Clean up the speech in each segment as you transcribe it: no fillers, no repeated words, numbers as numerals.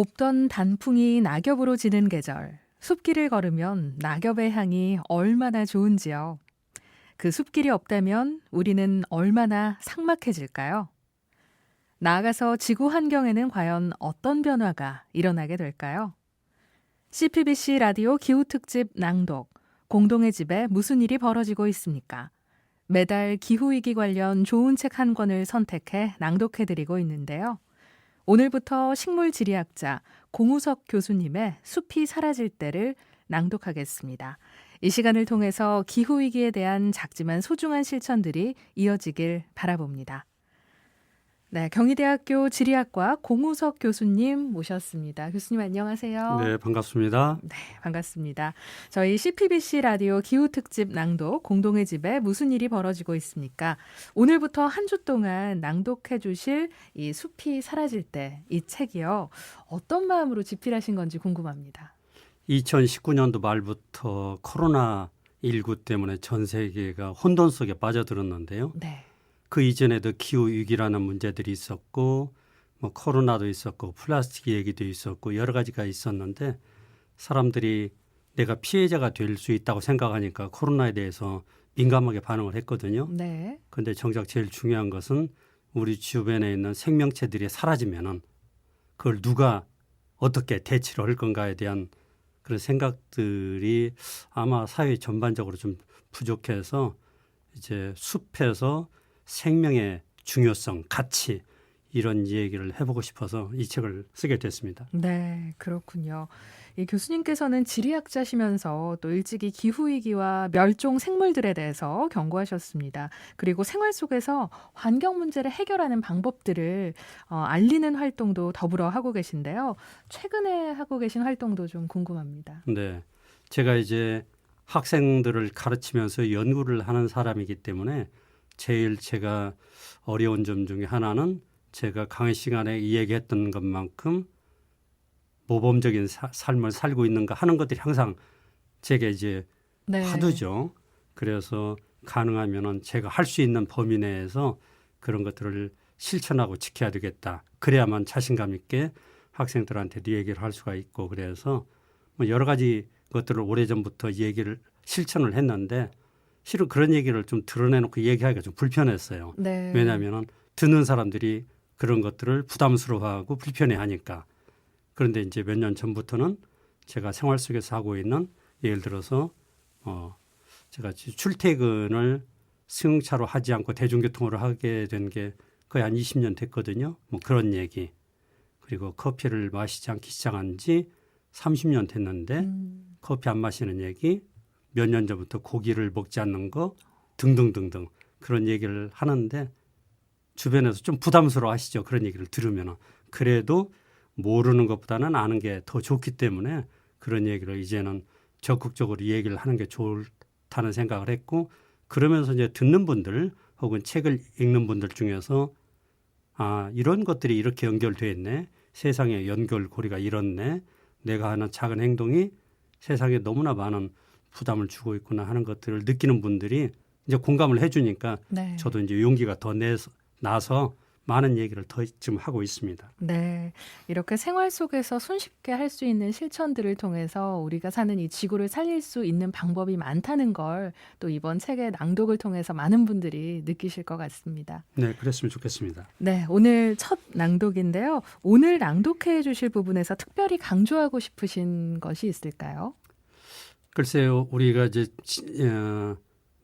곱던 단풍이 낙엽으로 지는 계절, 숲길을 걸으면 낙엽의 향이 얼마나 좋은지요. 그 숲길이 없다면 우리는 얼마나 삭막해질까요? 나아가서 지구 환경에는 과연 어떤 변화가 일어나게 될까요? CPBC 라디오 기후특집 낭독, 공동의 집에 무슨 일이 벌어지고 있습니까? 매달 기후위기 관련 좋은 책 한 권을 선택해 낭독해드리고 있는데요. 오늘부터 식물지리학자 공우석 교수님의 숲이 사라질 때를 낭독하겠습니다. 이 시간을 통해서 기후위기에 대한 작지만 소중한 실천들이 이어지길 바라봅니다. 네, 경희대학교 지리학과 공우석 교수님 모셨습니다. 교수님 안녕하세요. 네, 반갑습니다. 네, 반갑습니다. 저희 CPBC 라디오 기후특집 낭독 공동의 집에 무슨 일이 벌어지고 있습니까? 오늘부터 한 주 동안 낭독해 주실 이 숲이 사라질 때 이 책이요. 어떤 마음으로 집필하신 건지 궁금합니다. 2019년도 말부터 코로나19 때문에 전 세계가 혼돈 속에 빠져들었는데요. 네. 그 이전에도 기후위기라는 문제들이 있었고 뭐 코로나도 있었고 플라스틱 얘기도 있었고 여러 가지가 있었는데 사람들이 내가 피해자가 될 수 있다고 생각하니까 코로나에 대해서 민감하게 반응을 했거든요. 네. 그런데 정작 제일 중요한 것은 우리 주변에 있는 생명체들이 사라지면은 그걸 누가 어떻게 대치를 할 건가에 대한 그런 생각들이 아마 사회 전반적으로 좀 부족해서 이제 숲에서 생명의 중요성, 가치 이런 얘기를 해보고 싶어서 이 책을 쓰게 됐습니다. 네, 그렇군요. 이 교수님께서는 지리학자시면서 또 일찍이 기후위기와 멸종 생물들에 대해서 경고하셨습니다. 그리고 생활 속에서 환경 문제를 해결하는 방법들을 알리는 활동도 더불어 하고 계신데요. 최근에 하고 계신 활동도 좀 궁금합니다. 네, 제가 이제 학생들을 가르치면서 연구를 하는 사람이기 때문에 제일 제가 어려운 점 중에 하나는 제가 강의 시간에 이야기했던 것만큼 모범적인 삶을 살고 있는가 하는 것들이 항상 제게 이제 네. 화두죠. 그래서 가능하면은 제가 할 수 있는 범위 내에서 그런 것들을 실천하고 지켜야 되겠다. 그래야만 자신감 있게 학생들한테도 얘기를 할 수가 있고 그래서 뭐 여러 가지 것들을 오래전부터 얘기를 실천을 했는데 실은 그런 얘기를 좀 드러내놓고 얘기하기가 좀 불편했어요. 네. 왜냐하면 듣는 사람들이 그런 것들을 부담스러워하고 불편해하니까. 그런데 이제 몇 년 전부터는 제가 생활 속에서 하고 있는 예를 들어서 제가 출퇴근을 승용차로 하지 않고 대중교통으로 하게 된 게 거의 한 20년 됐거든요. 뭐 그런 얘기. 그리고 커피를 마시지 않기 시작한 지 30년 됐는데 커피 안 마시는 얘기, 몇 년 전부터 고기를 먹지 않는 거 등등등등 그런 얘기를 하는데 주변에서 좀 부담스러워 하시죠. 그런 얘기를 들으면. 그래도 모르는 것보다는 아는 게 더 좋기 때문에 그런 얘기를 이제는 적극적으로 얘기를 하는 게 좋다는 생각을 했고 그러면서 이제 듣는 분들 혹은 책을 읽는 분들 중에서 아, 이런 것들이 이렇게 연결되어 있네. 세상에 연결고리가 이렇네. 내가 하는 작은 행동이 세상에 너무나 많은 부담을 주고 있구나 하는 것들을 느끼는 분들이 이제 공감을 해 주니까 네. 저도 이제 용기가 더 나서 많은 얘기를 더 지금 하고 있습니다. 네, 이렇게 생활 속에서 손쉽게 할 수 있는 실천들을 통해서 우리가 사는 이 지구를 살릴 수 있는 방법이 많다는 걸 또 이번 책의 낭독을 통해서 많은 분들이 느끼실 것 같습니다. 네, 그랬으면 좋겠습니다. 네, 오늘 첫 낭독인데요. 오늘 낭독해 주실 부분에서 특별히 강조하고 싶으신 것이 있을까요? 글쎄요, 우리가 이제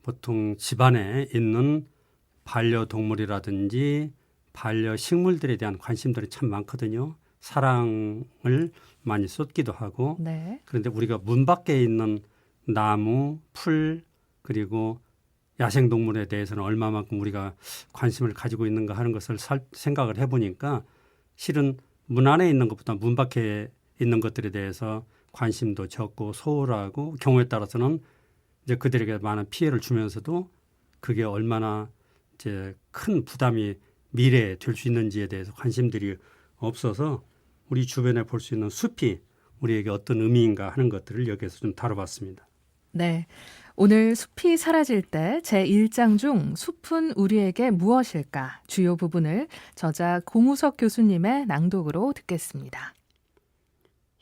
보통 집안에 있는 반려동물이라든지 반려식물들에 대한 관심들이 참 많거든요. 사랑을 많이 쏟기도 하고. 네. 그런데 우리가 문 밖에 있는 나무, 풀 그리고 야생동물에 대해서는 얼마만큼 우리가 관심을 가지고 있는가 하는 것을 생각을 해보니까 실은 문 안에 있는 것보다 문 밖에 있는 것들에 대해서 관심도 적고 소홀하고 경우에 따라서는 이제 그들에게 많은 피해를 주면서도 그게 얼마나 이제 큰 부담이 미래에 될 수 있는지에 대해서 관심들이 없어서 우리 주변에 볼 수 있는 숲이 우리에게 어떤 의미인가 하는 것들을 여기에서 좀 다뤄봤습니다. 네. 오늘 숲이 사라질 때 제1장 중 숲은 우리에게 무엇일까 주요 부분을 저자 공우석 교수님의 낭독으로 듣겠습니다.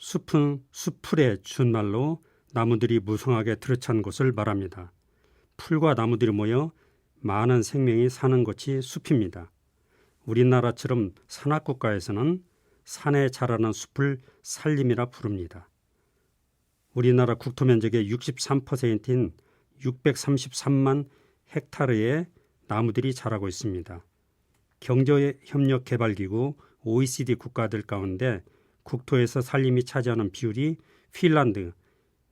숲은 숲풀의 준말로 나무들이 무성하게 들어찬 곳을 말합니다. 풀과 나무들이 모여 많은 생명이 사는 곳이 숲입니다. 우리나라처럼 산악국가에서는 산에 자라는 숲을 산림이라 부릅니다. 우리나라 국토 면적의 63%인 633만 헥타르의 나무들이 자라고 있습니다. 경제협력개발기구 OECD 국가들 가운데 국토에서 산림이 차지하는 비율이 핀란드,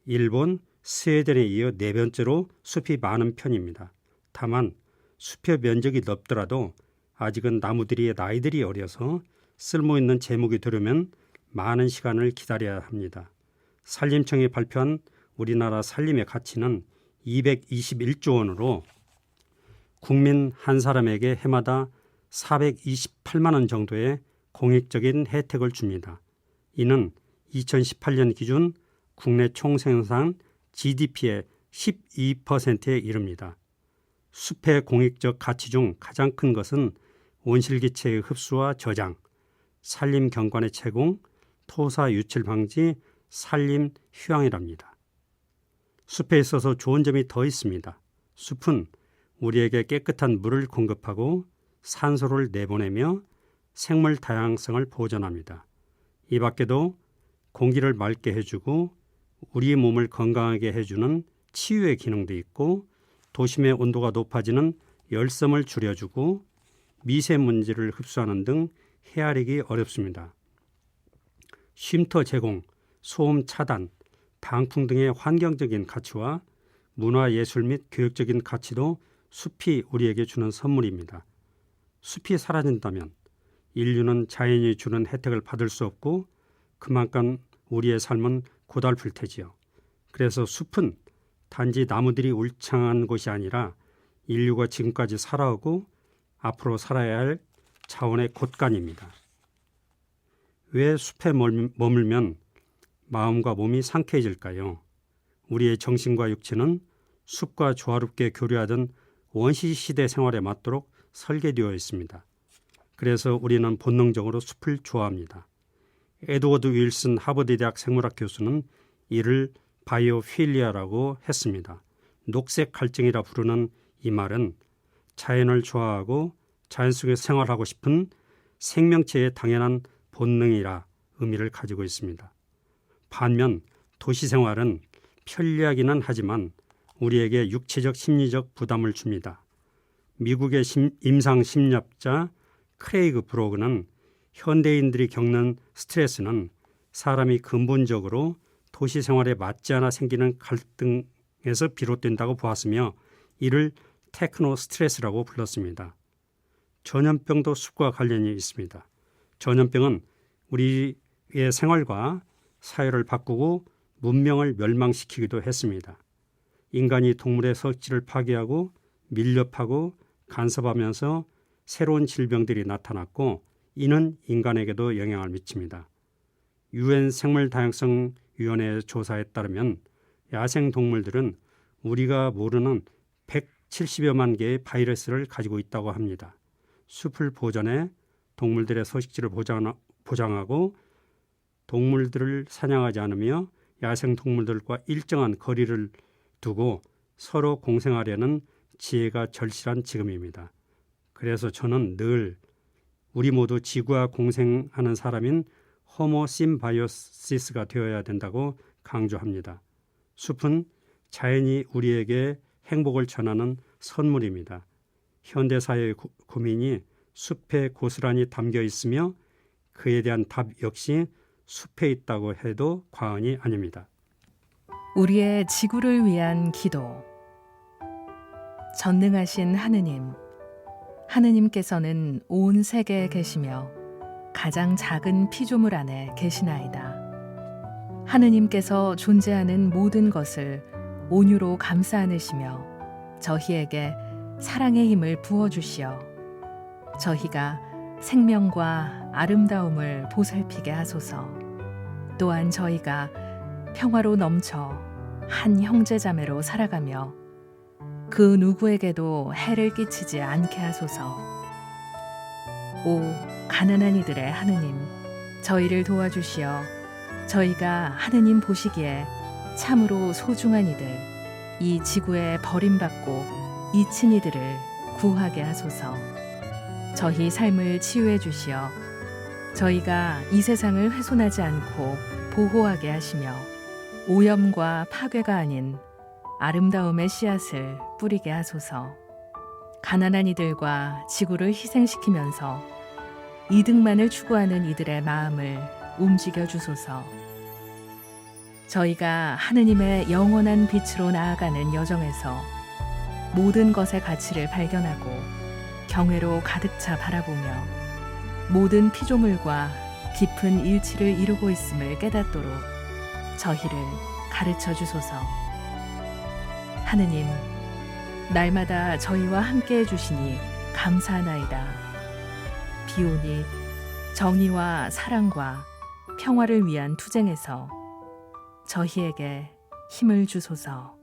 일본, 스웨덴에 이어 네 번째로 숲이 많은 편입니다. 다만 숲의 면적이 넓더라도 아직은 나무들의 나이들이 어려서 쓸모있는 제목이 되려면 많은 시간을 기다려야 합니다. 산림청이 발표한 우리나라 산림의 가치는 221조 원으로 국민 한 사람에게 해마다 428만 원 정도의 공익적인 혜택을 줍니다. 이는 2018년 기준 국내 총생산 GDP의 12%에 이릅니다. 숲의 공익적 가치 중 가장 큰 것은 온실기체의 흡수와 저장, 산림 경관의 채공, 토사 유출 방지, 산림 휴양이랍니다. 숲에 있어서 좋은 점이 더 있습니다. 숲은 우리에게 깨끗한 물을 공급하고 산소를 내보내며 생물 다양성을 보존합니다. 이 밖에도 공기를 맑게 해주고 우리 몸을 건강하게 해주는 치유의 기능도 있고 도심의 온도가 높아지는 열섬을 줄여주고 미세먼지를 흡수하는 등 헤아리기 어렵습니다. 쉼터 제공, 소음 차단, 방풍 등의 환경적인 가치와 문화예술 및 교육적인 가치도 숲이 우리에게 주는 선물입니다. 숲이 사라진다면 인류는 자연이 주는 혜택을 받을 수 없고 그만큼 우리의 삶은 고달플 테지요. 그래서 숲은 단지 나무들이 울창한 곳이 아니라 인류가 지금까지 살아오고 앞으로 살아야 할 자원의 곳간입니다. 왜 숲에 머물면 마음과 몸이 상쾌해질까요? 우리의 정신과 육체는 숲과 조화롭게 교류하던 원시시대 생활에 맞도록 설계되어 있습니다. 그래서 우리는 본능적으로 숲을 좋아합니다. 에드워드 윌슨 하버드 대학 생물학 교수는 이를 바이오필리아라고 했습니다. 녹색 갈증이라 부르는 이 말은 자연을 좋아하고 자연 속에 생활하고 싶은 생명체의 당연한 본능이라 의미를 가지고 있습니다. 반면 도시 생활은 편리하기는 하지만 우리에게 육체적 심리적 부담을 줍니다. 미국의 임상 심리학자 크레이그 브로그는 현대인들이 겪는 스트레스는 사람이 근본적으로 도시 생활에 맞지 않아 생기는 갈등에서 비롯된다고 보았으며 이를 테크노 스트레스라고 불렀습니다. 전염병도 숲과 관련이 있습니다. 전염병은 우리의 생활과 사회를 바꾸고 문명을 멸망시키기도 했습니다. 인간이 동물의 서식지를 파괴하고 밀렵하고 간섭하면서 새로운 질병들이 나타났고 이는 인간에게도 영향을 미칩니다. UN 생물다양성위원회 조사에 따르면 야생동물들은 우리가 모르는 170여만 개의 바이러스를 가지고 있다고 합니다. 숲을 보존해 동물들의 서식지를 보장하고 동물들을 사냥하지 않으며 야생동물들과 일정한 거리를 두고 서로 공생하려는 지혜가 절실한 지금입니다. 그래서 저는 늘 우리 모두 지구와 공생하는 사람인 호모 심바이오시스가 되어야 된다고 강조합니다. 숲은 자연이 우리에게 행복을 전하는 선물입니다. 현대사회의 고민이 숲에 고스란히 담겨 있으며 그에 대한 답 역시 숲에 있다고 해도 과언이 아닙니다. 우리의 지구를 위한 기도. 전능하신 하느님, 하느님께서는 온 세계에 계시며 가장 작은 피조물 안에 계시나이다. 하느님께서 존재하는 모든 것을 온유로 감싸 안으시며 저희에게 사랑의 힘을 부어주시어 저희가 생명과 아름다움을 보살피게 하소서. 또한 저희가 평화로 넘쳐 한 형제자매로 살아가며 그 누구에게도 해를 끼치지 않게 하소서. 오 가난한 이들의 하느님, 저희를 도와주시어 저희가 하느님 보시기에 참으로 소중한 이들, 이 지구에 버림받고 잊힌 이들을 구하게 하소서. 저희 삶을 치유해 주시어 저희가 이 세상을 훼손하지 않고 보호하게 하시며 오염과 파괴가 아닌 아름다움의 씨앗을 뿌리게 하소서. 가난한 이들과 지구를 희생시키면서 이득만을 추구하는 이들의 마음을 움직여 주소서. 저희가 하느님의 영원한 빛으로 나아가는 여정에서 모든 것의 가치를 발견하고 경외로 가득 차 바라보며 모든 피조물과 깊은 일치를 이루고 있음을 깨닫도록 저희를 가르쳐 주소서. 하느님, 날마다 저희와 함께 해주시니 감사하나이다. 비오니 정의와 사랑과 평화를 위한 투쟁에서 저희에게 힘을 주소서.